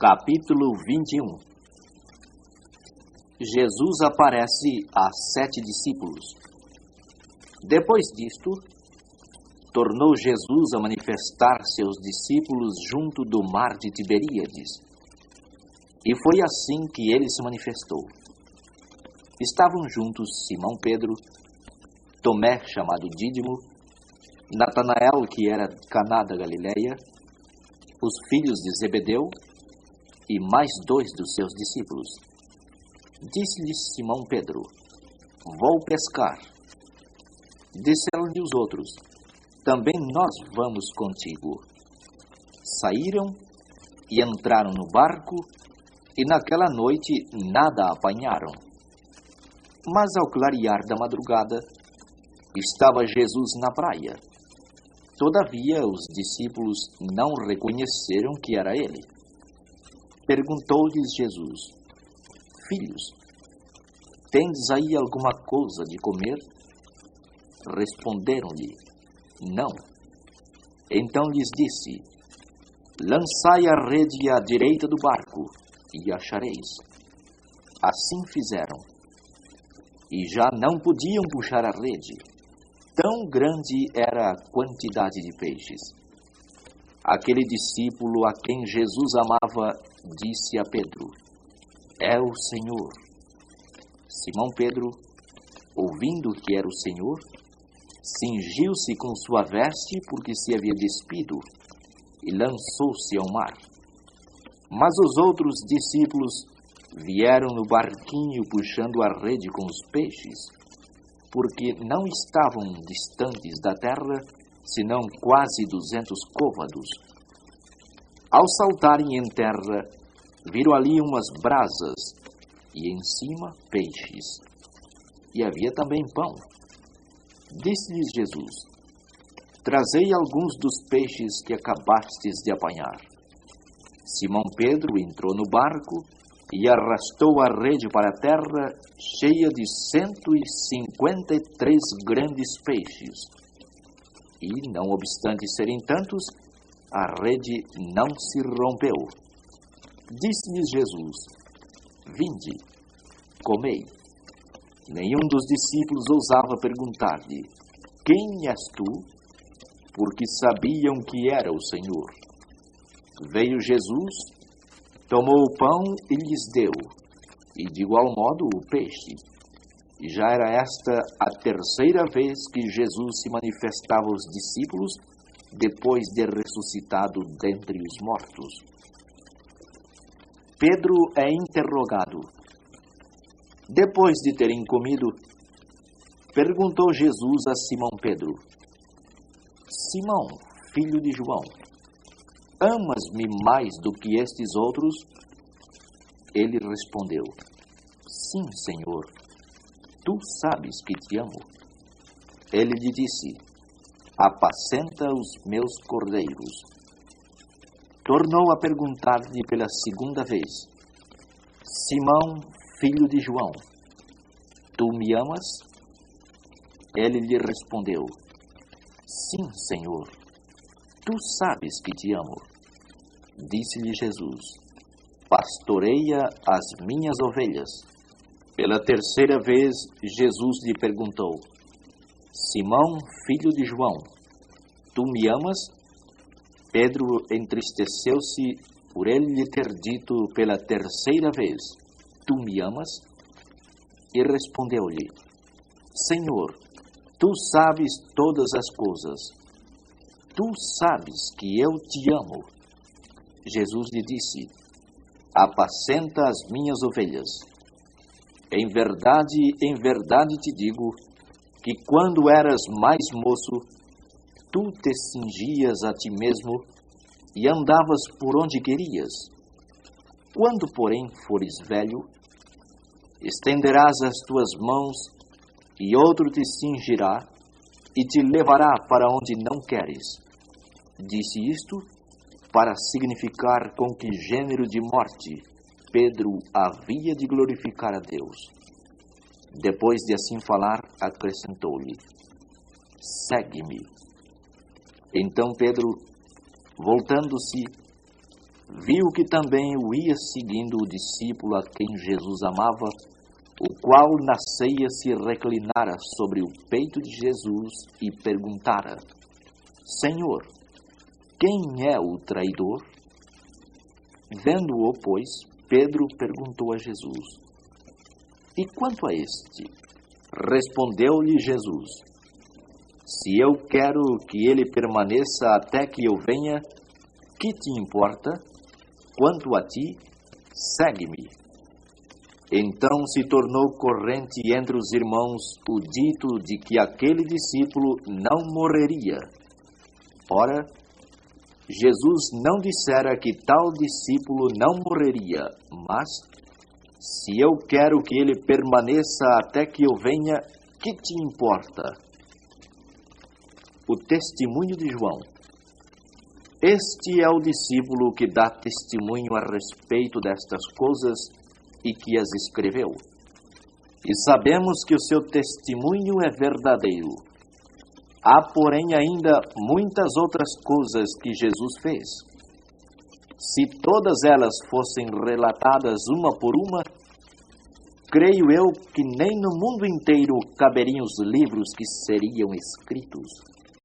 Capítulo 21. Jesus aparece a 7 discípulos. Depois disto, tornou Jesus a manifestar seus discípulos junto do mar de Tiberíades. E foi assim que ele se manifestou. Estavam juntos Simão Pedro, Tomé, chamado Dídimo, Natanael, que era de Caná da Galileia, os filhos de Zebedeu e mais 2 dos seus discípulos. Disse-lhes Simão Pedro: vou pescar. Disseram-lhe os outros: também nós vamos contigo. Saíram e entraram no barco, e naquela noite nada apanharam. Mas ao clarear da madrugada, estava Jesus na praia. Todavia os discípulos não reconheceram que era ele. Perguntou-lhes Jesus: filhos, tendes aí alguma coisa de comer? Responderam-lhe: não. Então lhes disse: lançai a rede à direita do barco, e achareis. Assim fizeram. E já não podiam puxar a rede, tão grande era a quantidade de peixes. Aquele discípulo a quem Jesus amava disse a Pedro: é o Senhor. Simão Pedro, ouvindo que era o Senhor, cingiu-se com sua veste, porque se havia despido, e lançou-se ao mar. Mas os outros discípulos vieram no barquinho puxando a rede com os peixes, porque não estavam distantes da terra, senão quase 200 côvados. Ao saltarem em terra, viram ali umas brasas, e em cima peixes. E havia também pão. Disse-lhes Jesus: trazei alguns dos peixes que acabastes de apanhar. Simão Pedro entrou no barco e arrastou a rede para a terra, cheia de 153 grandes peixes. E, não obstante serem tantos, a rede não se rompeu. Disse-lhes Jesus: vinde, comei. Nenhum dos discípulos ousava perguntar-lhe: quem és tu? Porque sabiam que era o Senhor. Veio Jesus, tomou o pão e lhes deu, e de igual modo o peixe. E já era esta a terceira vez que Jesus se manifestava aos discípulos, depois de ressuscitado dentre os mortos. Pedro é interrogado. Depois de terem comido, perguntou Jesus a Simão Pedro: Simão, filho de João, amas-me mais do que estes outros? Ele respondeu: sim, Senhor, tu sabes que te amo. Ele lhe disse: apacenta os meus cordeiros. Tornou a perguntar-lhe pela segunda vez: Simão, filho de João, tu me amas? Ele lhe respondeu: sim, Senhor, tu sabes que te amo. Disse-lhe Jesus: pastoreia as minhas ovelhas. Pela terceira vez, Jesus lhe perguntou: Simão, filho de João, tu me amas? Pedro entristeceu-se por ele lhe ter dito pela terceira vez: tu me amas? E respondeu-lhe: Senhor, tu sabes todas as coisas. Tu sabes que eu te amo. Jesus lhe disse: apacenta as minhas ovelhas. Em verdade te digo, que quando eras mais moço, tu te cingias a ti mesmo e andavas por onde querias. Quando, porém, fores velho, estenderás as tuas mãos, e outro te cingirá e te levará para onde não queres. Disse isto para significar com que gênero de morte Pedro havia de glorificar a Deus. Depois de assim falar, acrescentou-lhe: segue-me. Então Pedro, voltando-se, viu que também o ia seguindo o discípulo a quem Jesus amava, o qual na ceia se reclinara sobre o peito de Jesus e perguntara: Senhor, quem é o traidor? Vendo-o, pois, Pedro perguntou a Jesus: E quanto a este? Respondeu-lhe Jesus: Se eu quero que ele permaneça até que eu venha, que te importa? Quanto a ti, segue-me. Então se tornou corrente entre os irmãos o dito de que aquele discípulo não morreria. Ora, Jesus não dissera que tal discípulo não morreria, mas, se eu quero que ele permaneça até que eu venha, que te importa? O testemunho de João. Este é o discípulo que dá testemunho a respeito destas coisas e que as escreveu. E sabemos que o seu testemunho é verdadeiro. Há, porém, ainda muitas outras coisas que Jesus fez. Se todas elas fossem relatadas uma por uma, creio eu que nem no mundo inteiro caberiam os livros que seriam escritos.